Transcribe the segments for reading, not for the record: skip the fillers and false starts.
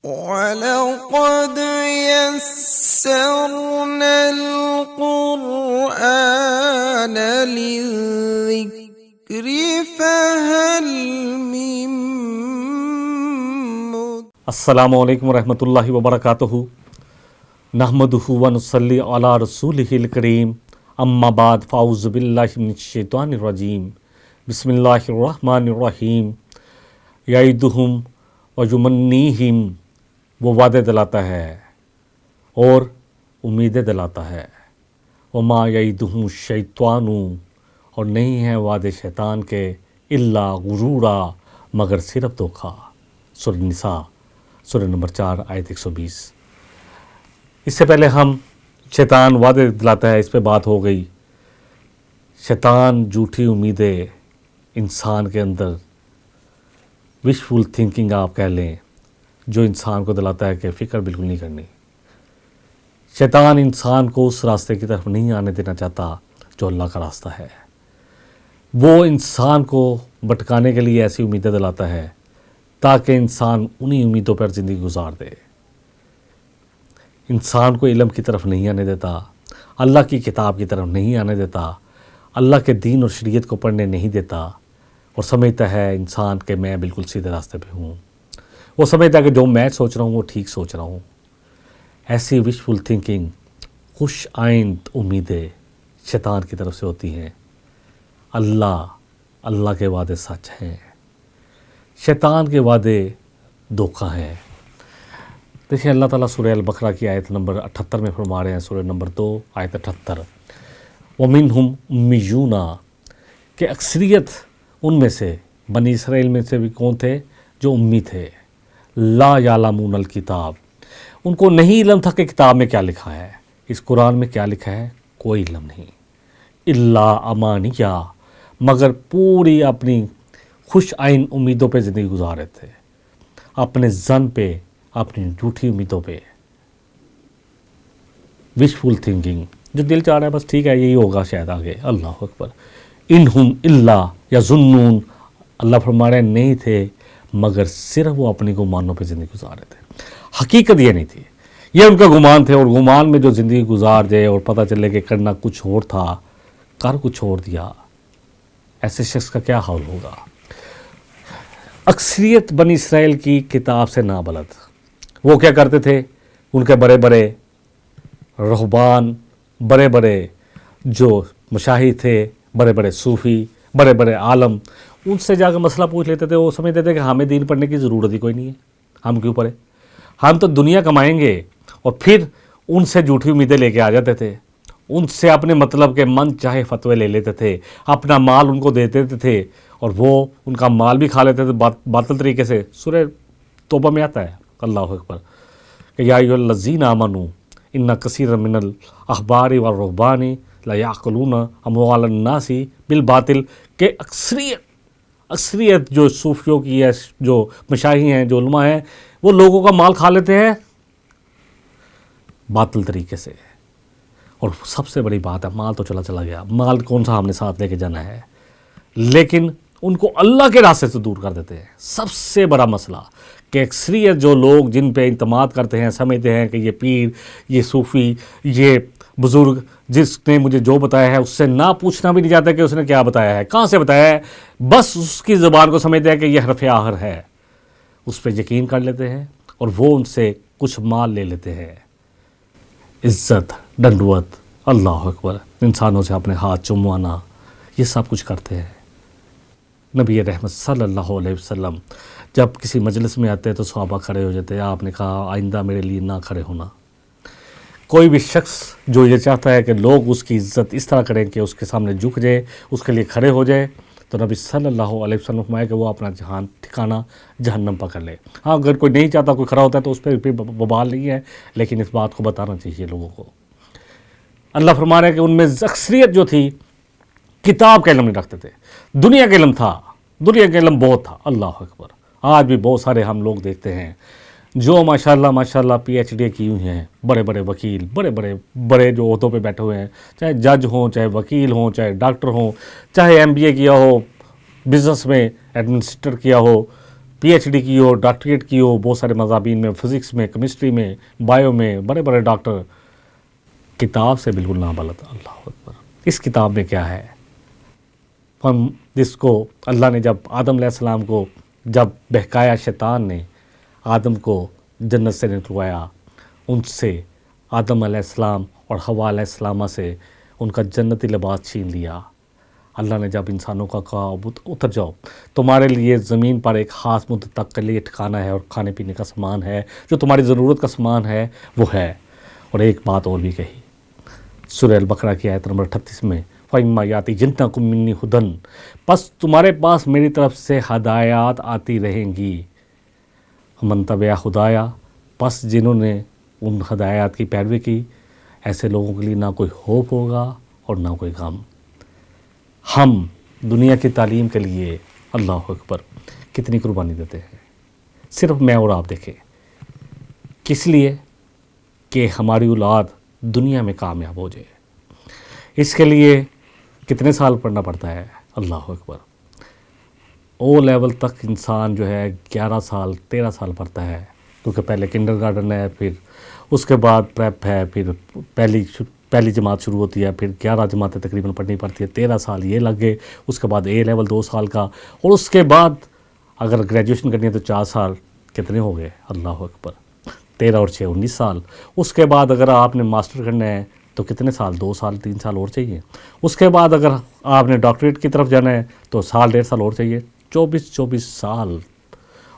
وَلَقَدْ يَسَّرْنَا الْقُرْآنَ لِلذِّكْرِ فَهَلْ مِن مُّدَّكِرٍ۔ السلام علیکم ورحمۃ اللہ وبرکاتہ۔ نحمدہ ونصلی علی رسولہ الکریم، اما بعد فاعوذ باللہ من الشیطان الرجیم، بسم اللہ الرحمن الرحیم۔ یعدہم ویمنیہم، وہ وعدے دلاتا ہے اور امیدیں دلاتا ہے۔ وما یعدہم الشیطان، اور نہیں ہے وعدے شیطان کے، الا غرورا، مگر صرف دھوکا۔ سورہ نساء سورہ نمبر 4 آیت 120۔ اس سے پہلے ہم شیطان وعدے دلاتا ہے، اس پہ بات ہو گئی۔ شیطان جھوٹی امیدیں انسان کے اندر، وشفل تھنکنگ آپ کہہ لیں، جو انسان کو دلاتا ہے کہ فکر بالکل نہیں کرنی۔ شیطان انسان کو اس راستے کی طرف نہیں آنے دینا چاہتا جو اللہ کا راستہ ہے۔ وہ انسان کو بھٹکانے کے لیے ایسی امیدیں دلاتا ہے تاکہ انسان انہی امیدوں پر زندگی گزار دے۔ انسان کو علم کی طرف نہیں آنے دیتا، اللہ کی کتاب کی طرف نہیں آنے دیتا، اللہ کے دین اور شریعت کو پڑھنے نہیں دیتا، اور سمجھتا ہے انسان کہ میں بالکل سیدھے راستے پہ ہوں۔ وہ سمجھتا ہے کہ جو میں سوچ رہا ہوں وہ ٹھیک سوچ رہا ہوں۔ ایسی وشفل تھنکنگ، خوش آئند امیدیں شیطان کی طرف سے ہوتی ہیں۔ اللہ کے وعدے سچ ہیں، شیطان کے وعدے دھوکہ ہیں۔ دیکھیں اللہ تعالیٰ سورہ البقرہ کی آیت نمبر 78 میں فرما رہے ہیں، سورہ نمبر 2 آیت 78، وَمِنْهُمْ أُمِّيُّونَ، کہ اکثریت ان میں سے، بنی اسرائیل میں سے بھی کون تھے؟ جو امی تھے۔ لا یعلمون الکتاب، ان کو نہیں علم تھا کہ کتاب میں کیا لکھا ہے، اس قرآن میں کیا لکھا ہے، کوئی علم نہیں۔ الا امانیہ، مگر پوری اپنی خوش آئین امیدوں پہ زندگی گزارے تھے، اپنے زن پہ، اپنی جھوٹی امیدوں پہ، وشفل تھنکنگ، جو دل چاہ رہا ہے بس ٹھیک ہے یہی ہوگا شاید آگے۔ اللہ اکبر۔ انہم الا یظنون، اللہ فرما رہے نہیں تھے مگر صرف وہ اپنی گمانوں پہ زندگی گزار رہے تھے۔ حقیقت یہ نہیں تھی، یہ ان کا گمان تھے، اور گمان میں جو زندگی گزار جائے اور پتہ چلے کہ کرنا کچھ اور تھا، کر کچھ اور دیا، ایسے شخص کا کیا حال ہوگا۔ اکثریت بنی اسرائیل کی کتاب سے نابلد، وہ کیا کرتے تھے؟ ان کے بڑے بڑے رہبان، بڑے بڑے جو مشاہد تھے، بڑے بڑے صوفی، بڑے بڑے عالم، ان سے جا کے مسئلہ پوچھ لیتے تھے۔ وہ سمجھتے تھے کہ ہمیں دین پڑھنے کی ضرورت ہی کوئی نہیں ہے، ہم کیوں پڑھیں، ہم تو دنیا کمائیں گے۔ اور پھر ان سے جھوٹی امیدیں لے کے آ جاتے تھے، ان سے اپنے مطلب کے من چاہے فتوے لے لیتے تھے، اپنا مال ان کو دے دیتے تھے، اور وہ ان کا مال بھی کھا لیتے تھے باطل طریقے سے۔ سورہ توبہ میں آتا ہے، اللہ اکبر، کہ یا ایھا الذین آمنوا ان کثیرا من الاحبار والرہبان لیأکلون اموال الناس بالباطل، کہ اکثریت جو صوفیوں کی ہے، جو مشاہی ہیں، جو علماء ہیں، وہ لوگوں کا مال کھا لیتے ہیں باطل طریقے سے۔ اور سب سے بڑی بات ہے، مال تو چلا گیا، مال کون سا ہم نے ساتھ لے کے جانا ہے، لیکن ان کو اللہ کے راستے سے دور کر دیتے ہیں۔ سب سے بڑا مسئلہ کہ اکثریت جو لوگ جن پہ اعتماد کرتے ہیں، سمجھتے ہیں کہ یہ پیر، یہ صوفی، یہ بزرگ جس نے مجھے جو بتایا ہے اس سے نہ پوچھنا بھی نہیں چاہتا کہ اس نے کیا بتایا ہے، کہاں سے بتایا ہے، بس اس کی زبان کو سمجھتے ہیں کہ یہ حرف آخر ہے، اس پہ یقین کر لیتے ہیں، اور وہ ان سے کچھ مال لے لیتے ہیں، عزت، ڈنڈوت، اللہ اکبر، انسانوں سے اپنے ہاتھ چموانا، یہ سب کچھ کرتے ہیں۔ نبی رحمت صلی اللہ علیہ وسلم جب کسی مجلس میں آتے تو صحابہ کھڑے ہو جاتے، آپ نے کہا آئندہ میرے لیے نہ کھڑے ہونا۔ کوئی بھی شخص جو یہ چاہتا ہے کہ لوگ اس کی عزت اس طرح کریں کہ اس کے سامنے جھک جائے، اس کے لیے کھڑے ہو جائے، تو نبی صلی اللہ علیہ وسلم فرمایا کہ وہ اپنا ٹھکانہ جہنم پکڑ لے۔ ہاں اگر کوئی نہیں چاہتا، کوئی کھڑا ہوتا ہے تو اس پہ وبال نہیں ہے، لیکن اس بات کو بتانا چاہیے لوگوں کو۔ اللہ فرما رہے ہیں کہ ان میں اکثریت جو تھی کتاب کا علم نہیں رکھتے تھے، دنیا کا علم تھا، دنیا کا علم بہت تھا، اللہ اکبر۔ آج بھی بہت سارے ہم لوگ دیکھتے ہیں جو ماشاءاللہ PhD کی ہوئی ہیں، بڑے بڑے وکیل، بڑے جو عہدوں پہ بیٹھے ہوئے ہیں، چاہے جج ہوں، چاہے وکیل ہوں، چاہے ڈاکٹر ہوں، چاہے MBA کیا ہو، بزنس میں ایڈمنسٹریٹر کیا ہو، پی ایچ ڈی کی ہو، ڈاکٹریٹ کی ہو بہت سارے مضامین میں، فزکس میں، کیمسٹری میں، بایو میں، بڑے بڑے ڈاکٹر، کتاب سے بالکل نہ بلد. اللہ اکبر. اس کتاب میں کیا ہے؟ ہم جس کو اللہ نے جب آدم علیہ السلام کو جب بہکایا، شیطان نے آدم کو جنت سے نکلوایا، ان سے آدم علیہ السلام اور حوا علیہ السلام سے ان کا جنتی لباس چھین لیا. اللہ نے جب انسانوں کا کہا اتر جاؤ، تمہارے لیے زمین پر ایک خاص مدت تک کے لیے ٹھکانا ہے اور کھانے پینے کا سامان ہے، جو تمہاری ضرورت کا سامان ہے وہ ہے. اور ایک بات اور بھی کہی سورہ البقرہ کی آیت نمبر 38 میں، فَإِمَّا يَأْتِيَنَّكُم مِّنِّي هُدًى، پس تمہارے پاس میری طرف سے ہدایات آتی رہیں گی. من تبع ہدایا، پس جنہوں نے ان ہدایات کی پیروی کی، ایسے لوگوں کے لیے نہ کوئی ہوپ ہوگا اور نہ کوئی غم. ہم دنیا کی تعلیم کے لیے اللہ اکبر کتنی قربانی دیتے ہیں. صرف میں اور آپ دیکھیں، کس لیے؟ کہ ہماری اولاد دنیا میں کامیاب ہو جائے. اس کے لیے کتنے سال پڑھنا پڑتا ہے؟ اللہ اکبر. او لیول تک انسان جو ہے 11 سال 13 سال پڑھتا ہے، کیونکہ پہلے کنڈر گارڈن ہے، پھر اس کے بعد پریپ ہے، پھر پہلی جماعت شروع ہوتی ہے، پھر 11 جماعتیں تقریباً پڑھنی پڑتی ہے. 13 سال یہ لگ گئے. اس کے بعد اے لیول 2 سال کا، اور اس کے بعد اگر گریجویشن کرنی ہے تو 4 سال. کتنے ہو گئے؟ اللہ اکبر. 13 اور 6 19 سال. اس کے بعد اگر آپ نے ماسٹر کرنا ہے تو کتنے سال؟ 2 سال 3 سال اور چاہیے. اس کے بعد اگر آپ نے ڈاکٹریٹ کی طرف جانا ہے تو سال 1.5 سال اور چاہیے. 24 سال.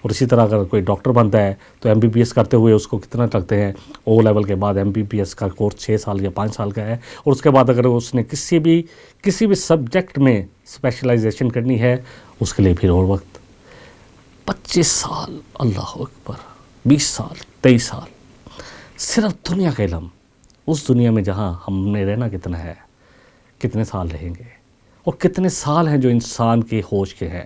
اور اسی طرح اگر کوئی ڈاکٹر بنتا ہے تو ایم بی بی ایس کرتے ہوئے اس کو کتنا لگتے ہیں؟ او لیول کے بعد ایم بی بی ایس کا کورس 6 سال یا 5 سال کا ہے. اور اس کے بعد اگر اس نے کسی بھی سبجیکٹ میں اسپیشلائزیشن کرنی ہے، اس کے لیے پھر اور وقت 25 سال. اللہ اکبر. 20 سال 23 سال. صرف دنیا کا علم. اس دنیا میں جہاں ہم نے رہنا کتنا ہے، کتنے سال رہیں گے، اور کتنے سال ہیں جو انسان کے ہوش کے ہیں.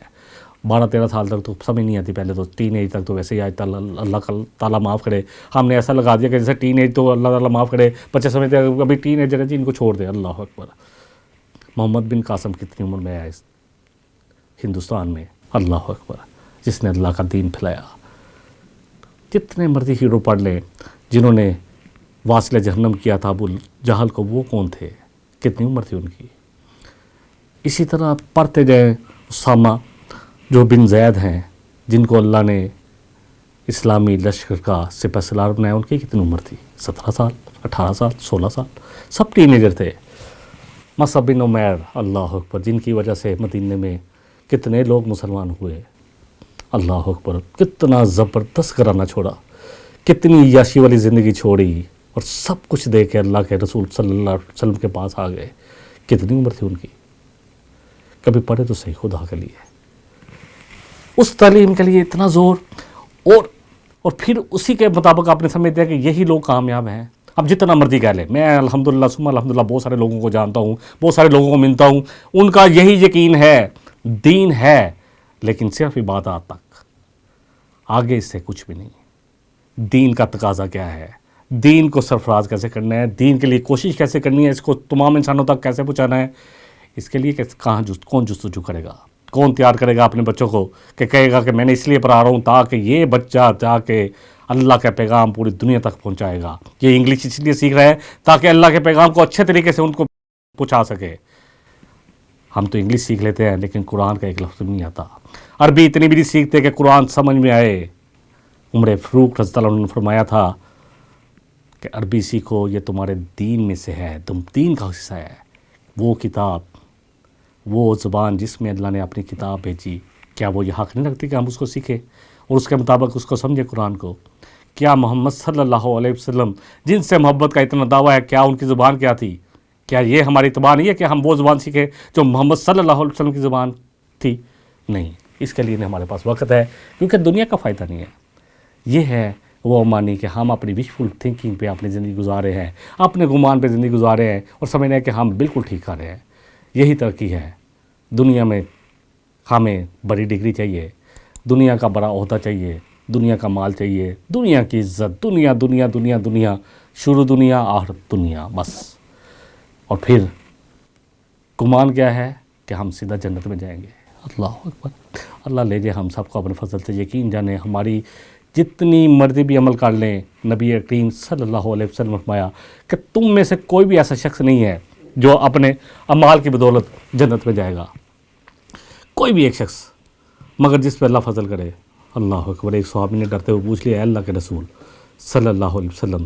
12-13 سال تک تو سمجھ نہیں آتی. پہلے تو ٹین ایج تک تو ویسے ہی آج اللہ تعالیٰ معاف کرے، ہم نے ایسا لگا دیا کہ جیسے ٹین ایج تو اللہ تعالیٰ معاف کرے، بچے سمجھتے ہیں ابھی ٹین ایجر ہے جی، ان کو چھوڑ دے. اللہ اکبر. محمد بن قاسم کتنی عمر میں آیا اس ہندوستان میں؟ اللہ اکبر. جس نے اللہ کا دین پھیلایا. جتنے مرضی ہیرو پڑھ لیں، جنہوں نے واصل جہنم کیا تھا ابو جہل کو، وہ کون تھے؟ کتنی عمر تھی ان کی؟ اسی طرح پڑھتے جائیں. اسامہ جو بن زید ہیں، جن کو اللہ نے اسلامی لشکر کا سپہ سالار بنایا، ان کی کتنی عمر تھی؟ 17 سال 18 سال 16 سال. سب ٹین ایجر تھے. مصعب بن عمیر، اللہ اکبر، جن کی وجہ سے مدینے میں کتنے لوگ مسلمان ہوئے. اللہ اکبر. کتنا زبردست گھرانہ چھوڑا، کتنی یاشی والی زندگی چھوڑی، اور سب کچھ دے کے اللہ کے رسول صلی اللہ علیہ وسلم کے پاس آ گئے. کتنی عمر تھی ان کی؟ کبھی پڑھے تو صحیح خدا کے لیے. اس تعلیم کے لیے اتنا زور، اور پھر اسی کے مطابق آپ نے سمجھ دیا کہ یہی لوگ کامیاب ہیں. اب جتنا مرضی کہہ لیں، میں الحمدللہ ثم الحمدللہ بہت سارے لوگوں کو جانتا ہوں، بہت سارے لوگوں کو ملتا ہوں، ان کا یہی یقین ہے، دین ہے، لیکن صرف عبادات تک، آگے اس سے کچھ بھی نہیں. دین کا تقاضا کیا ہے، دین کو سرفراز کیسے کرنا ہے، دین کے لیے کوشش کیسے کرنی ہے، اس کو تمام انسانوں تک کیسے پہنچانا ہے، اس کے لیے کون جستجو کرے گا؟ کون تیار کرے گا اپنے بچوں کو کہ کہے گا کہ میں نے اس لیے پڑھا رہا ہوں تاکہ یہ بچہ جا کے اللہ کا پیغام پوری دنیا تک پہنچائے گا. یہ انگلش اس لیے سیکھ رہا ہے تاکہ اللہ کے پیغام کو اچھے طریقے سے ان کو پہنچا سکے. ہم تو انگلش سیکھ لیتے ہیں لیکن قرآن کا ایک لفظ نہیں آتا. عربی اتنی بھی نہیں سیکھتے کہ قرآن سمجھ میں آئے. عمر فاروق رضی اللہ عنہ نے فرمایا تھا کہ عربی سیکھو، یہ تمہارے دین میں سے ہے، تم دین کا حصہ ہے. وہ کتاب، وہ زبان جس میں اللہ نے اپنی کتاب بھیجی، کیا وہ یہ حق نہیں رکھتی کہ ہم اس کو سیکھیں اور اس کے مطابق اس کو سمجھیں قرآن کو؟ کیا محمد صلی اللہ علیہ وسلم جن سے محبت کا اتنا دعویٰ ہے، کیا ان کی زبان کیا تھی؟ کیا یہ ہماری اتباع نہیں ہے کہ ہم وہ زبان سیکھیں جو محمد صلی اللہ علیہ وسلم کی زبان تھی؟ نہیں. اس کے لیے ہمارے پاس وقت ہے، کیونکہ دنیا کا فائدہ نہیں ہے. یہ ہے وہ مانی کہ ہم اپنی وشفل تھنکنگ پہ اپنی زندگی گزارے ہیں، اپنے گمان پہ زندگی گزارے ہیں، اور سمجھ رہے ہیں کہ ہم بالکل ٹھیک کر رہے ہیں. یہی ترقی ہے. دنیا میں ہمیں بڑی ڈگری چاہیے، دنیا کا بڑا عہدہ چاہیے، دنیا کا مال چاہیے، دنیا کی عزت، دنیا دنیا دنیا دنیا، شروع دنیا آخرت دنیا، بس. اور پھر گمان کیا ہے کہ ہم سیدھا جنت میں جائیں گے. اللہ اکبر. اللہ لے جائے ہم سب کو اپنے فضل سے. یقین جانے ہماری جتنی مرضی بھی عمل کر لیں, نبی کریم صلی اللہ علیہ وسلم نے فرمایا کہ تم میں سے کوئی بھی ایسا شخص نہیں ہے جو اپنے اعمال کی بدولت جنت میں جائے گا, کوئی بھی ایک شخص, مگر جس پہ اللہ فضل کرے. اللہ اکبر. ایک صحابی نے ڈرتے ہوئے پوچھ لیا, اے اللہ کے رسول صلی اللہ علیہ وسلم,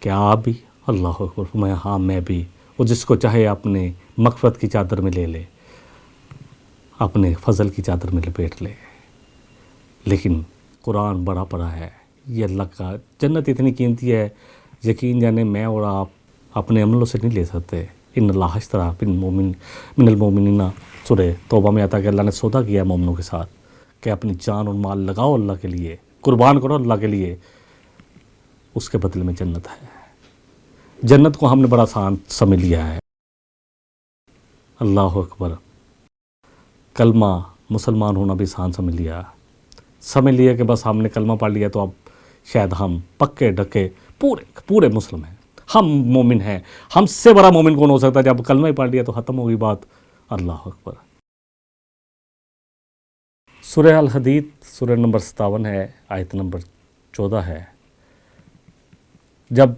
کیا آپ بھی؟ اللہ اکبر. فرمایا ہاں میں بھی. وہ جس کو چاہے اپنے مغفرت کی چادر میں لے لے, اپنے فضل کی چادر میں لپیٹ لے. لیکن قرآن بڑا پڑا ہے, یہ اللہ کا جنت اتنی قیمتی ہے, یقین جانے میں اور آپ اپنے عملوں سے نہیں لے سکتے. ان اللہ اشترا من المؤمنین, سورہ توبہ میں آتا ہے کہ اللہ نے سودا کیا ہے مومنوں کے ساتھ کہ اپنی جان اور مال لگاؤ اللہ کے لیے, قربان کرو اللہ کے لیے, اس کے بدلے میں جنت ہے. جنت کو ہم نے بڑا آسان سمجھ لیا ہے. اللہ اکبر. کلمہ مسلمان ہونا بھی آسان سمجھ لیا کہ بس ہم نے کلمہ پڑھ لیا تو اب شاید ہم پکے ڈکے پورے مسلم ہیں, ہم مومن ہیں. ہم سے بڑا مومن کون ہو سکتا ہے؟ جب کلمہ ہی پڑھ لیا تو ختم ہوگی بات. اللہ اکبر. سورہ الحدید سورہ نمبر 57 ہے, آیت نمبر 14 ہے. جب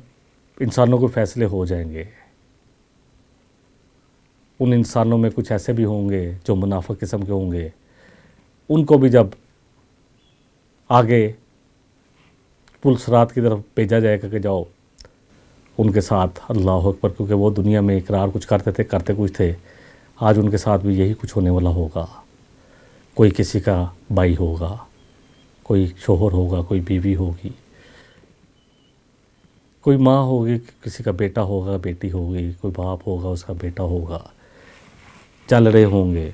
انسانوں کو فیصلے ہو جائیں گے, ان انسانوں میں کچھ ایسے بھی ہوں گے جو منافق قسم کے ہوں گے, ان کو بھی جب آگے پل صراط کی طرف بھیجا جائے گا کہ جاؤ ان کے ساتھ. اللہ اکبر. کیونکہ وہ دنیا میں اقرار کچھ کرتے تھے, کرتے کچھ تھے, آج ان کے ساتھ بھی یہی کچھ ہونے والا ہوگا. کوئی کسی کا بھائی ہوگا, کوئی شوہر ہوگا, کوئی بیوی ہوگی, کوئی ماں ہوگی, کسی کا بیٹا ہوگا, بیٹی ہوگی, کوئی باپ ہوگا, اس کا بیٹا ہوگا. چل رہے ہوں گے,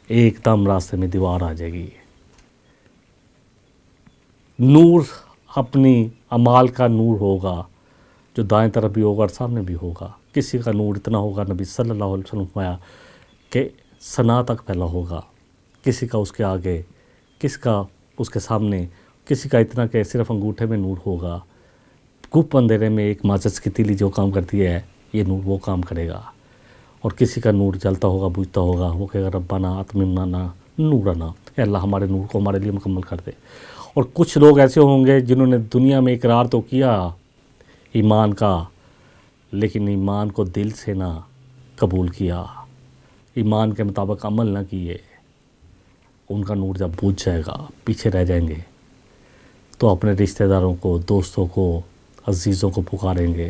ایک دم راستے میں دیوار آ جائے گی. نور اپنی اعمال کا نور ہوگا جو دائیں طرف بھی ہوگا اور سامنے بھی ہوگا. کسی کا نور اتنا ہوگا, نبی صلی اللہ علیہ وسلم فرمایا کہ ثنا تک پھیلا ہوگا. کسی کا اس کے آگے, کس کا اس کے سامنے, کسی کا اتنا کہ صرف انگوٹھے میں نور ہوگا. گپ اندھیرے میں ایک ماچس کی تیلی جو کام کرتی ہے, یہ نور وہ کام کرے گا. اور کسی کا نور جلتا ہوگا, بجھتا ہوگا, وہ کہے گا ربنا اتمم لنا نورنا, اے اللہ ہمارے نور کو ہمارے لیے مکمل کر دے. اور کچھ لوگ ایسے ہوں گے جنہوں نے دنیا میں اقرار تو کیا ایمان کا, لیکن ایمان کو دل سے نہ قبول کیا, ایمان کے مطابق عمل نہ کیے. ان کا نور جب بجھ جائے گا, پیچھے رہ جائیں گے, تو اپنے رشتہ داروں کو, دوستوں کو, عزیزوں کو پکاریں گے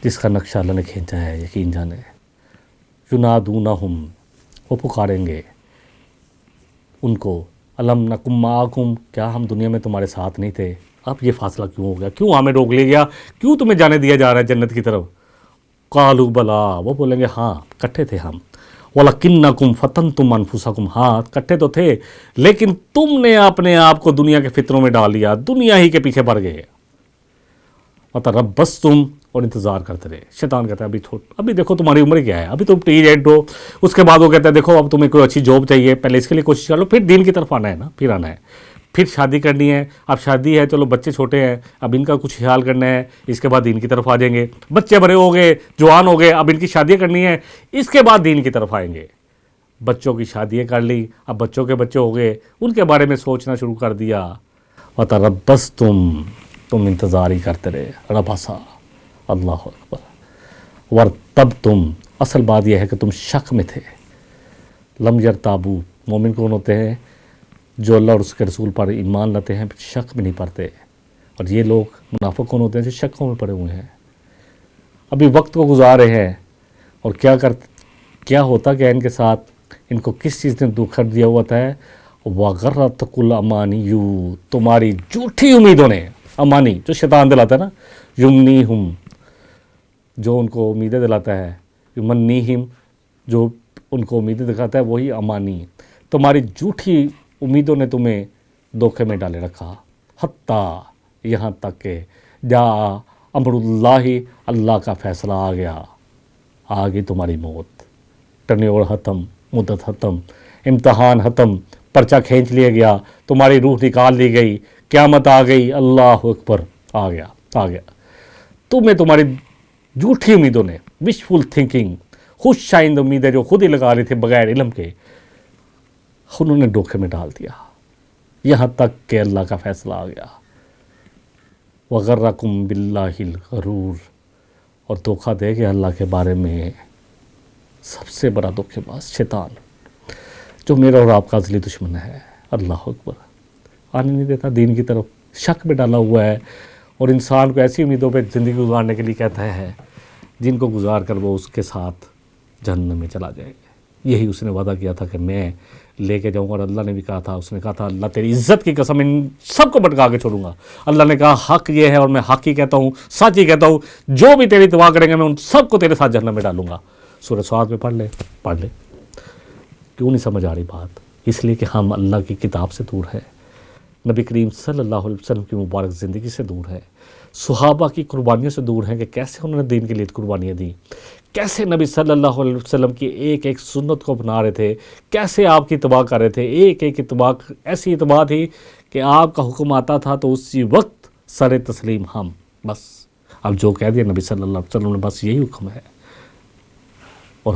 جس کا نقشہ اللہ نے کھینچا ہے. یقین جانے ینادونہم, وہ پکاریں گے ان کو, الم نکم معکم, کیا ہم دنیا میں تمہارے ساتھ نہیں تھے؟ اب یہ فاصلہ کیوں ہو گیا, کیوں ہمیں روک لیا گیا, کیوں تمہیں جانے دیا جا رہا ہے جنت کی طرف؟ قالوا بلا, وہ بولیں گے ہاں کٹھے تھے ہم. وَلَكِنَّكُمْ فَتَنْتُمْ أَنفُسَكُمْ, ہاں کٹھے تو تھے لیکن تم نے اپنے آپ کو دنیا کے فتنوں میں ڈال لیا, دنیا ہی کے پیچھے پڑ گئے. وَتَرَبَّصْتُمْ, اور انتظار کرتے رہے. شیطان کہتا ہے ابھی دیکھو تمہاری عمر کیا ہے, ابھی تم ٹین ایج ہو. اس کے بعد وہ کہتا ہے دیکھو اب تمہیں کوئی اچھی جاب چاہیے, پہلے اس کے لیے کوشش کر لو, پھر دین کی طرف آنا ہے نا, پھر آنا ہے, پھر شادی کرنی ہے. اب شادی ہے, چلو بچے چھوٹے ہیں, اب ان کا کچھ خیال کرنا ہے, اس کے بعد دین کی طرف آ جائیں گے. بچے بڑے ہو گئے, جوان ہو گئے, اب ان کی شادیاں کرنی ہے, اس کے بعد دین کی طرف آئیں گے. بچوں کی شادیاں کر لی, اب بچوں کے بچے ہو گئے, ان کے بارے میں سوچنا شروع کر دیا. وَتَرَبَّصْتُمْ, تم انتظار ہی کرتے رہے. ربصا, اللہ اکبر. وَارْتَبْتُمْ, اصل بات یہ ہے کہ تم شک میں تھے. لم یرتابو, مومن کون ہوتے ہیں؟ جو اللہ اور اس کے رسول پر ایمان لاتے ہیں, شک میں نہیں پڑتے. اور یہ لوگ منافق کون ہوتے ہیں؟ جو شکوں میں پڑے ہوئے ہیں, ابھی وقت کو گزار رہے ہیں. اور کیا ہوتا کہ ان کے ساتھ, ان کو کس چیز نے دکھر دیا ہوا تھا ہے؟ وَغَرَّتْكُمُ الْأَمَانِيُّ, تمہاری جھوٹی امیدوں نے, امانی جو شیطان دلاتا ہے نا, یمنیہم, جو ان کو امیدیں دلاتا ہے, یمنیہم, جو ان کو امیدیں دکھاتا ہے, وہی امانی. تمہاری جھوٹی امیدوں نے تمہیں دھوکے میں ڈالے رکھا. حتیٰ, یہاں تک کہ جا امر اللہ, اللہ کا فیصلہ آ گیا, آ گئی تمہاری موت. ٹرنیور ختم, مدت ختم, امتحان ختم, پرچہ کھینچ لیا گیا, تمہاری روح نکال لی گئی, قیامت آ گئی. اللہ اکبر, آ گیا. تمہیں تمہاری جھوٹی امیدوں نے, وشفل تھنکنگ, خوش شائند امیدیں جو خود ہی لگا رہی تھے بغیر علم کے, انہوں نے دھوکے میں ڈال دیا، یہاں تک کہ اللہ کا فیصلہ آ گیا، وغرکم باللہ الغرور، اور دھوکہ دے گیا اللہ کے بارے میں سب سے بڑا دھوکے باز شیطان، جو میرا اور آپ کا ازلی دشمن ہے۔ اللہ اکبر، آنے نہیں دیتا دین کی طرف، شک میں ڈالا ہوا ہے، اور انسان کو ایسی امیدوں پہ زندگی گزارنے کے لیے کہتا ہے جن کو گزار کر وہ اس کے ساتھ جہنم میں چلا جائے گا۔ یہی اس نے وعدہ کیا تھا کہ میں لے کے جاؤں گا، اور اللہ نے بھی کہا تھا، اس نے کہا تھا اللہ تیری عزت کی قسم ان سب کو بھٹکا کے چھوڑوں گا۔ اللہ نے کہا حق یہ ہے اور میں حق ہی کہتا ہوں، سچ ہی کہتا ہوں، جو بھی تیری اتباع کریں گے میں ان سب کو تیرے ساتھ جہنم میں ڈالوں گا۔ سورہ صاد میں پڑھ لے، کیوں نہیں سمجھ آ رہی بات؟ اس لیے کہ ہم اللہ کی کتاب سے دور ہیں، نبی کریم صلی اللہ علیہ وسلم کی مبارک زندگی سے دور ہیں، صحابہ کی قربانیوں سے دور ہیں کہ کیسے انہوں نے دین کے لیے قربانیاں دیں، کیسے نبی صلی اللہ علیہ وسلم کی ایک ایک سنت کو اپنا رہے تھے، کیسے آپ کی اتباع کر رہے تھے، ایک ایک اتباع ایسی اتباع تھی کہ آپ کا حکم آتا تھا تو اسی وقت سر تسلیم ہم، بس اب جو کہہ دیا نبی صلی اللہ علیہ وسلم نے بس یہی حکم ہے۔ اور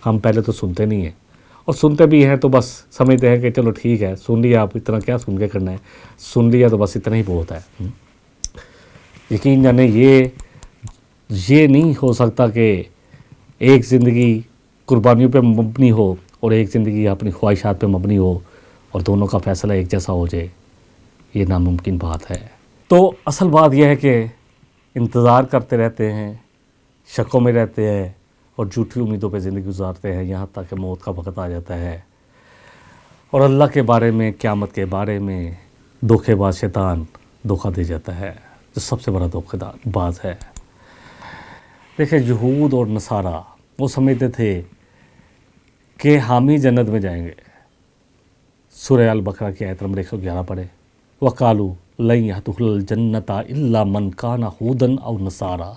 ہم پہلے تو سنتے نہیں ہیں، اور سنتے بھی ہیں تو بس سمجھتے ہیں کہ چلو ٹھیک ہے، سن لیا، آپ اتنا کیا سن کے کرنا ہے، سن لیا تو بس اتنا ہی بہت ہے۔ یقین جانے یہ نہیں ہو سکتا کہ ایک زندگی قربانیوں پہ مبنی ہو اور ایک زندگی اپنی خواہشات پہ مبنی ہو اور دونوں کا فیصلہ ایک جیسا ہو جائے، یہ ناممکن بات ہے۔ تو اصل بات یہ ہے کہ انتظار کرتے رہتے ہیں، شکوں میں رہتے ہیں اور جھوٹی امیدوں پہ زندگی گزارتے ہیں، یہاں تک کہ موت کا وقت آ جاتا ہے، اور اللہ کے بارے میں، قیامت کے بارے میں دھوکے باز شیطان دھوکہ دے جاتا ہے، جو سب سے بڑا دھوکے باز ہے۔ دیکھیں، یہود اور نصارہ وہ سمجھتے تھے کہ ہم ہی جنت میں جائیں گے۔ سورہ البقرہ کی آیت نمبر 111 پڑھے، وَقَالُوا لَن يَدْخُلَ الْجَنَّةَ إِلَّا مَنْ كَانَ هُودًا أَوْ نَصَارَىٰ،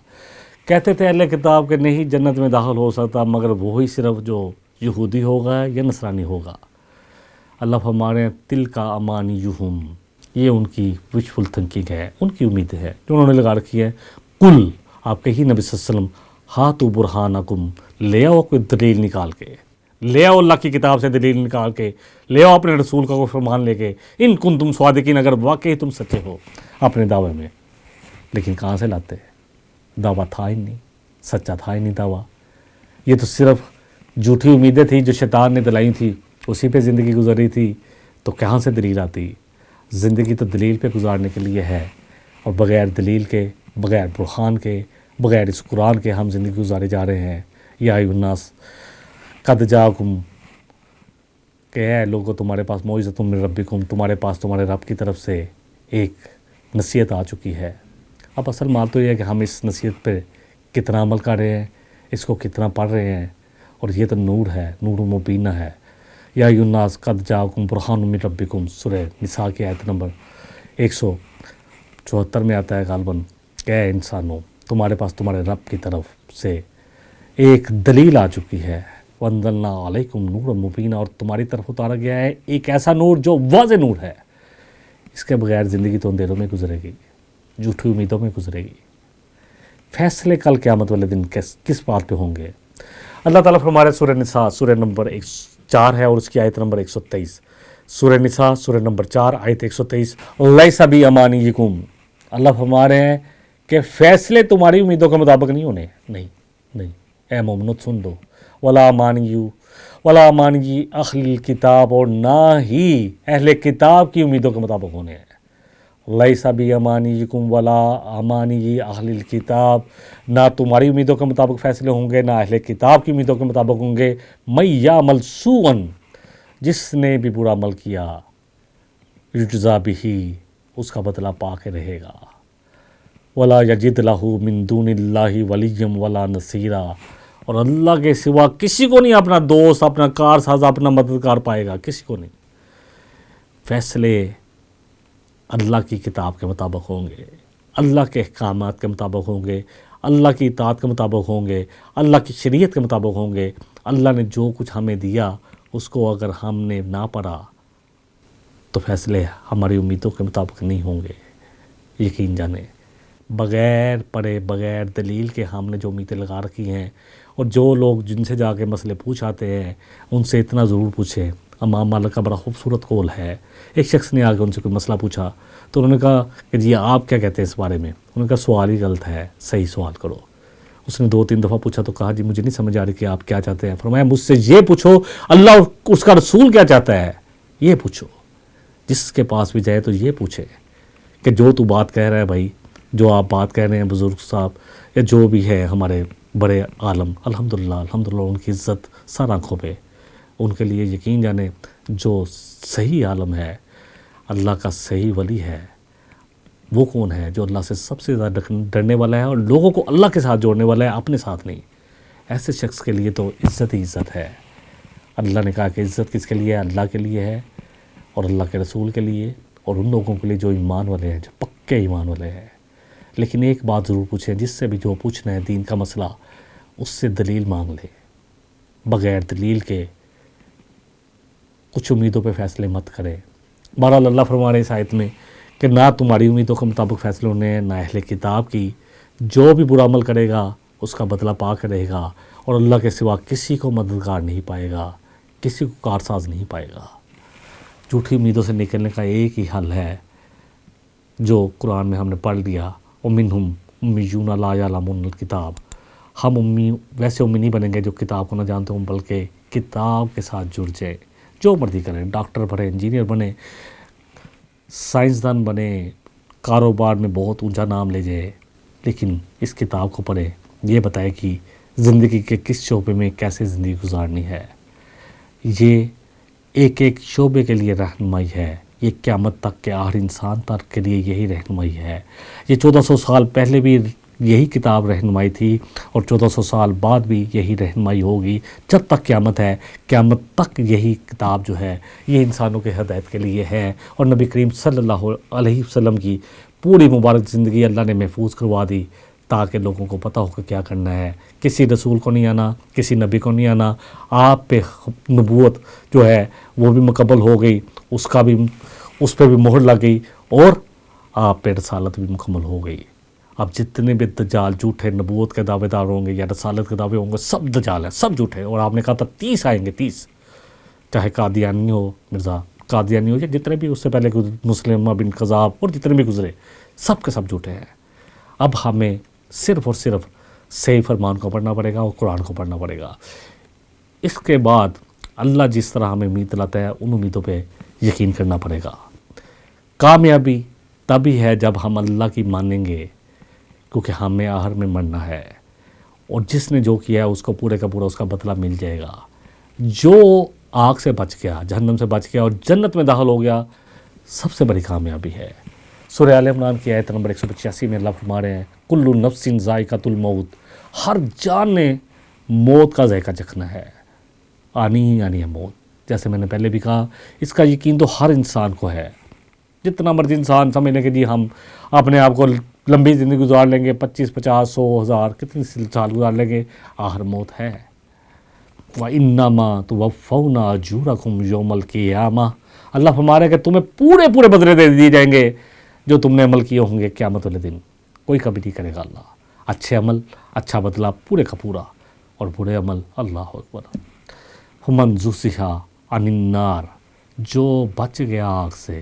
کہتے تھے اہل کتاب کہ نہیں جنت میں داخل ہو سکتا مگر وہی صرف جو یہودی ہوگا یا نصرانی ہوگا۔ اللہ فرما رہے ہیں تِلْكَ أَمَانِيُّهُمْ، یہ ان کی وشفل تھنکنگ ہے، ان کی امید ہے جو انہوں نے لگا رکھی ہے۔ کل، آپ کہیے نبی صلی اللہ علیہ وسلم، ہاتھو برہانکم، لے آؤ کوئی دلیل نکال کے، لے آؤ اللہ کی کتاب سے دلیل نکال کے، لے آؤ اپنے رسول کا کوئی فرمان لے کے، ان کنتم صادقین، اگر واقعی تم سچے ہو اپنے دعوے میں۔ لیکن کہاں سے لاتے؟ دعویٰ تھا ہی نہیں، سچا تھا ہی نہیں دعویٰ، یہ تو صرف جھوٹی امیدیں تھیں جو شیطان نے دلائی تھی، اسی پہ زندگی گزری تھی، تو کہاں سے دلیل آتی؟ زندگی تو دلیل پہ گزارنے کے لیے ہے، اور بغیر دلیل کے، بغیر برہان کے، بغیر اس قرآن کے ہم زندگی گزارے جا رہے ہیں۔ یا ایھا الناس قد جاءکم، کہ اے لوگوں تمہارے پاس موعظۃ من ربکم، تمہارے پاس تمہارے رب کی طرف سے ایک نصیحت آ چکی ہے۔ اب اصل بات تو یہ ہے کہ ہم اس نصیحت پہ کتنا عمل کر رہے ہیں، اس کو کتنا پڑھ رہے ہیں، اور یہ تو نور ہے، نور مبینہ ہے۔ یا ایھا الناس قد جاءکم برہان من ربکم، سورہ نساء کی آیت نمبر 174 میں آتا ہے غالباً، کہ اے انسانوں تمہارے پاس تمہارے رب کی طرف سے ایک دلیل آ چکی ہے، وَأَنزَلْنَا عَلَيْكُمْ نُورًا مُبِينًا، اور تمہاری طرف اتارا گیا ہے ایک ایسا نور جو واضح نور ہے۔ اس کے بغیر زندگی تو اندھیروں میں گزرے گی، جھوٹی امیدوں میں گزرے گی۔ فیصلے کل قیامت والے دن کس بات پہ ہوں گے؟ اللہ تعالیٰ فرما رہے سورہ نساء سورہ نمبر 4 ہے اور اس کی آیت نمبر 123، سورہ نساء سورہ نمبر 4 آیت 123، لَيْسَ بِأَمَانِيِّكُمْ، اللہ فرما رہے ہیں کہ فیصلے تمہاری امیدوں کے مطابق نہیں ہونے، نہیں، اے مومنو سن لو، ولا امانی اہل الکتاب، اور نہ ہی اہل کتاب کی امیدوں کے مطابق ہونے ہیں۔ لیس بامانیکم ولا امانی اہل الکتاب، نہ تمہاری امیدوں کے مطابق فیصلے ہوں گے، نہ اہل کتاب کی امیدوں کے مطابق ہوں گے۔ من یعمل سوءا، جس نے بھی برا عمل کیا، یجزا بہ، اس کا بدلہ پا کے رہے گا۔ ولا یجد لہ من دون اللہ ولیا ولا نصیرا، اور اللہ کے سوا کسی کو نہیں اپنا دوست، اپنا کار ساز، اپنا مددگار پائے گا، کسی کو نہیں۔ فیصلے اللہ کی کتاب کے مطابق ہوں گے، اللہ کے احکامات کے مطابق ہوں گے، اللہ کی اطاعت کے مطابق ہوں گے، اللہ کی شریعت کے مطابق ہوں گے۔ اللہ نے جو کچھ ہمیں دیا اس کو اگر ہم نے نہ پڑھا تو فیصلے ہماری امیدوں کے مطابق نہیں ہوں گے۔ یقین جانیں، بغیر پڑھے، بغیر دلیل کے ہم نے جو امیدیں لگا رکھی ہیں، اور جو لوگ جن سے جا کے مسئلے پوچھ آتے ہیں ان سے اتنا ضرور پوچھیں، امام مالک کا بڑا خوبصورت قول ہے. ایک شخص نے آ کے ان سے کوئی مسئلہ پوچھا تو انہوں نے کہا کہ جی آپ کیا کہتے ہیں اس بارے میں؟ انہوں نے کہا سوال ہی غلط ہے، صحیح سوال کرو. اس نے 2-3 دفعہ پوچھا تو کہا جی مجھے نہیں سمجھ آ رہی کہ آپ کیا چاہتے ہیں. فرمایا مجھ سے یہ پوچھو اللہ اس کا رسول کیا چاہتا ہے، یہ پوچھو. جس کے پاس بھی جائے تو یہ پوچھے کہ جو تو بات کہہ رہا ہے بھائی، جو آپ بات کہہ رہے ہیں بزرگ صاحب یا جو بھی ہے ہمارے بڑے عالم، الحمدللہ ان کی عزت سر آنکھوں پہ. ان کے لیے یقین جانے جو صحیح عالم ہے، اللہ کا صحیح ولی ہے، وہ کون ہے؟ جو اللہ سے سب سے زیادہ ڈرنے والا ہے اور لوگوں کو اللہ کے ساتھ جوڑنے والا ہے، اپنے ساتھ نہیں. ایسے شخص کے لیے تو عزت ہی عزت ہے. اللہ نے کہا کہ عزت کس کے لیے ہے؟ اللہ کے لیے ہے اور اللہ کے رسول کے لیے اور ان لوگوں کے لیے جو ایمان والے ہیں، جو پکے ایمان والے ہیں. لیکن ایک بات ضرور پوچھیں، جس سے بھی جو پوچھنا ہے دین کا مسئلہ، اس سے دلیل مانگ لیں. بغیر دلیل کے کچھ امیدوں پہ فیصلے مت کریں. بہرحال اللہ فرما رہے ہیں اس آیت میں کہ نہ تمہاری امیدوں کے مطابق فیصلے ہونے ہیں، نہ اہل کتاب کی. جو بھی برا عمل کرے گا اس کا بدلہ پا کے رہے گا اور اللہ کے سوا کسی کو مددگار نہیں پائے گا، کسی کو کارساز نہیں پائے گا. جھوٹی امیدوں سے نکلنے کا ایک ہی حل ہے جو قرآن میں ہم نے پڑھ لیا، وَمِنْهُمْ أُمِّيُّونَ لَا يَعْلَمُونَ الْكِتَابَ. ہم ویسے امی نہیں بنیں گے جو کتاب کو نہ جانتے ہوں، بلکہ کتاب کے ساتھ جڑ جائیں. جو مرضی کریں، ڈاکٹر بنے، انجینئر بنے، سائنسدان بنے، کاروبار میں بہت اونچا نام لے جائے، لیکن اس کتاب کو پڑھیں. یہ بتائے کہ زندگی کے کس شعبے میں کیسے زندگی گزارنی ہے. یہ ایک ایک شعبے کے لیے رہنمائی ہے. یہ قیامت تک کے ہر انسان تک کے لیے یہی رہنمائی ہے. یہ 1400 سال پہلے بھی یہی کتاب رہنمائی تھی اور 1400 سال بعد بھی یہی رہنمائی ہوگی. جب تک قیامت ہے، قیامت تک یہی کتاب جو ہے یہ انسانوں کے ہدایت کے لیے ہے. اور نبی کریم صلی اللہ علیہ وسلم کی پوری مبارک زندگی اللہ نے محفوظ کروا دی تاکہ لوگوں کو پتہ ہو کہ کیا کرنا ہے. کسی رسول کو نہیں آنا، کسی نبی کو نہیں آنا. آپ پہ نبوت جو ہے وہ بھی مکمل ہو گئی، اس پہ بھی مہر لگ گئی اور آپ پہ رسالت بھی مکمل ہو گئی. اب جتنے بھی دجال جھوٹے نبوت کے دعوے دار ہوں گے یا رسالت کے دعوے ہوں گے، سب دجال ہیں، سب جھوٹے. اور آپ نے کہا تھا 30 آئیں گے، 30، چاہے قادیانی ہو، مرزا قادیانی ہو یا جتنے بھی اس سے پہلے مسلمہ بن قذاب اور جتنے بھی گزرے، سب کے سب جھوٹے ہیں. اب ہمیں صرف اور صرف صحیح فرمان کو پڑھنا پڑے گا اور قرآن کو پڑھنا پڑے گا. اس کے بعد اللہ جس طرح ہمیں امید دلاتا ہے ان امیدوں پہ یقین کرنا پڑے گا. کامیابی تبھی ہے جب ہم اللہ کی مانیں گے، کیونکہ ہمیں آخر میں مرنا ہے اور جس نے جو کیا ہے اس کو پورے کا پورا اس کا بدلہ مل جائے گا. جو آگ سے بچ گیا، جہنم سے بچ گیا اور جنت میں داخل ہو گیا، سب سے بڑی کامیابی ہے. سورہ آل عمران کی آیت نمبر 185 میں اللہ فرما رہے ہیں کل نفس ذائقۃ الموت. ہر جان نے موت کا ذائقہ چکھنا ہے، آنی ہی آنی ہے موت. جیسے میں نے پہلے بھی کہا، اس کا یقین تو ہر انسان کو ہے. جتنا مرضی انسان سمجھ لیں کہ جی ہم اپنے آپ کو لمبی زندگی گزار لیں گے، 25، 50، 100، 1000 کتنی سال گزار لیں گے، آخر موت ہے. وَإِنَّمَا تُوَفَّوْنَ أُجُورَكُمْ يَوْمَ الْقِيَامَةِ. اللہ فرما رہے ہیں کہ تمہیں پورے پورے بدلے دے دیے جائیں گے جو تم نے عمل کیے ہوں گے قیامت والے دن. کوئی کبھی نہیں کرے گا اللہ. اچھے عمل اچھا بدلہ پورے کا پورا، اور برے عمل اللہ اکبر. فَمَنْ زُحْزِحَ عَنِ النَّارِ. جو بچ گیا آگ سے،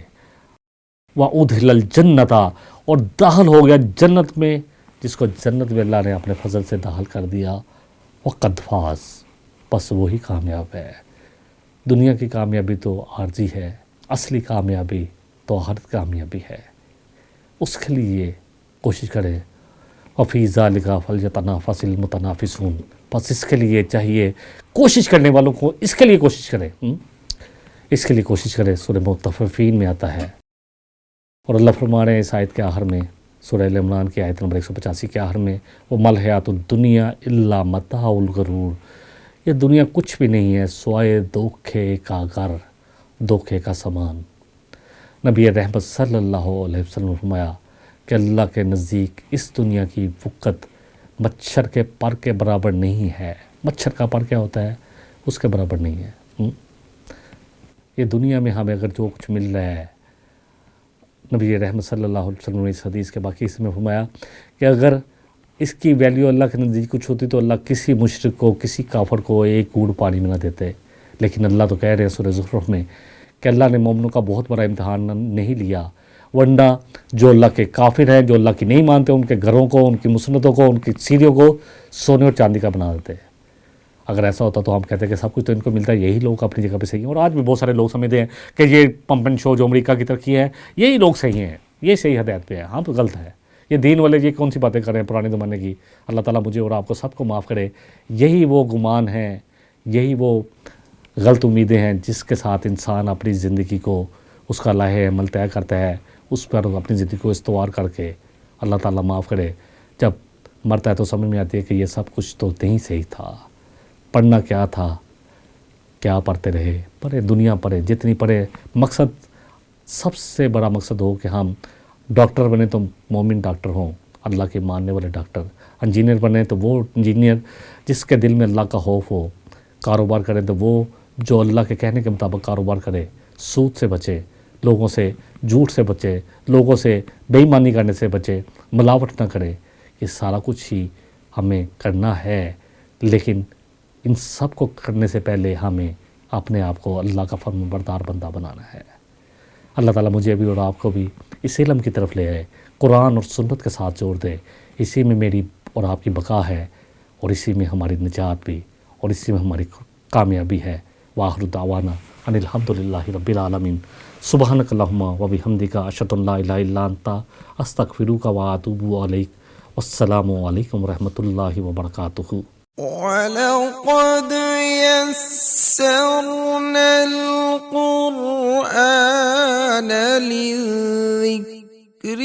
وَأُدْخِلَ الْجَنَّةَ. اور داخل ہو گیا جنت میں، جس کو جنت میں اللہ نے اپنے فضل سے داخل کر دیا، وَقَدْ فَازَ. بس وہی کامیاب ہے. دنیا کی کامیابی تو عارضی ہے، اصلی کامیابی تو آخرت کامیابی ہے. اس کے لیے کوشش کریں. وَفِي ذَلِكَ فَلْيَتَنَافَسِ الْمُتَنَافِسُونَ. بس اس کے لیے چاہیے کوشش کرنے والوں کو اس کے لیے کوشش کریں، اس کے لیے کوشش کریں. سورہ مطففین میں آتا ہے اور اللہ فرما رہے ہیں اس آیت کے آخر میں، سورہ ال عمران کی آیت نمبر 185 کے آخر میں، وَمَا الْحَيَاةُ الدُّنْيَا إِلَّا مَتَاعُ الْغُرُورِ. یہ دنیا کچھ بھی نہیں ہے سوائے دھوکے کا گھر، دھوکے کا سامان. نبی رحمت صلی اللہ علیہ وسلم نے فرمایا کہ اللہ کے نزدیک اس دنیا کی وقت مچھر کے پر کے برابر نہیں ہے. مچھر کا پر کیا ہوتا ہے؟ اس کے برابر نہیں ہے. یہ دنیا میں ہمیں اگر جو کچھ مل رہا ہے، نبی رحمت صلی اللہ علیہ وسلم نے اس حدیث کے باقی اس میں فرمایا کہ اگر اس کی ویلیو اللہ کے نزدیک کچھ ہوتی تو اللہ کسی مشرک کو، کسی کافر کو ایک گھونٹ پانی میں نہ دیتے. لیکن اللہ تو کہہ رہے ہیں سورہ زخرف میں کہ اللہ نے مومنوں کا بہت بڑا امتحان نہیں لیا، ورنہ جو اللہ کے کافر ہیں، جو اللہ کی نہیں مانتے، ان کے گھروں کو، ان کی مسنتوں کو، ان کی سیڑھیوں کو سونے اور چاندی کا بنا دیتے ہیں۔ اگر ایسا ہوتا تو ہم کہتے ہیں کہ سب کچھ تو ان کو ملتا ہے، یہی لوگ اپنی جگہ پہ صحیح ہیں۔ اور آج بھی بہت سارے لوگ سمجھتے ہیں کہ یہ پمپ اینڈ شو جو امریکہ کی ترقی ہے، یہی لوگ صحیح ہیں، یہ صحیح ہدایت پہ ہیں۔ ہاں تو غلط ہے، یہ دین والے یہ کون سی باتیں کر رہے ہیں پرانے زمانے کی۔ اللہ تعالیٰ مجھے اور آپ کو سب کو معاف کرے۔ یہی وہ گمان ہیں، یہی وہ غلط امیدیں ہیں جس کے ساتھ انسان اپنی زندگی کو، اس کا لائحہ عمل طے کرتا ہے، اس پر اپنی زندگی کو استوار کر کے۔ اللہ تعالیٰ معاف کرے، جب مرتا ہے تو سمجھ میں آتی ہے کہ یہ سب کچھ تو نہیں صحیح تھا، پڑھنا کیا تھا، کیا پڑھتے رہے، پڑھے دنیا پڑھے جتنی پڑھے، مقصد سب سے بڑا مقصد ہو کہ ہم ڈاکٹر بنے تو مومن ڈاکٹر ہوں، اللہ کے ماننے والے ڈاکٹر، انجینئر بنے تو وہ انجینئر جس کے دل میں اللہ کا خوف ہو، کاروبار کرے تو وہ جو اللہ کے کہنے کے مطابق کاروبار کرے، سود سے بچے، لوگوں سے جھوٹ سے بچے، لوگوں سے بے ایمانی کرنے سے بچے، ملاوٹ نہ کرے۔ یہ سارا کچھ ہی ہمیں کرنا ہے، لیکن ان سب کو کرنے سے پہلے ہمیں اپنے آپ کو اللہ کا فرمان بردار بندہ بنانا ہے۔ اللہ تعالیٰ مجھے بھی اور آپ کو بھی اس علم کی طرف لے آئے، قرآن اور سنت کے ساتھ جوڑ دے۔ اسی میں میری اور آپ کی بقا ہے، اور اسی میں ہماری نجات بھی، اور اسی میں ہماری کامیابی ہے۔ وآخر دعوانا ان الحمد للہ رب العالمین۔ سبحانک اللہم و بحمدک، اشہد ان لا الہ الا انت، استغفرک و اتوب الیک۔ والسلام علیکم ورحمۃ اللہ وبرکاتہ۔ وَلَقَدْ يَسَّرْنَا الْقُرْآنَ لِلذِّكْرِ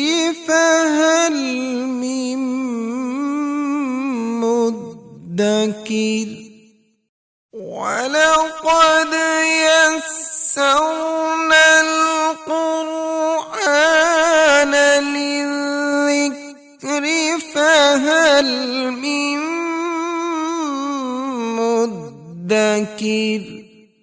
فَهَلْ مِن مُّدَّكِرٍ وَلَقَدْ يَسَّرْنَا الْقُرْآنَ لِلذِّكْرِ فَهَلْ مِن مُّدَّكِرٍ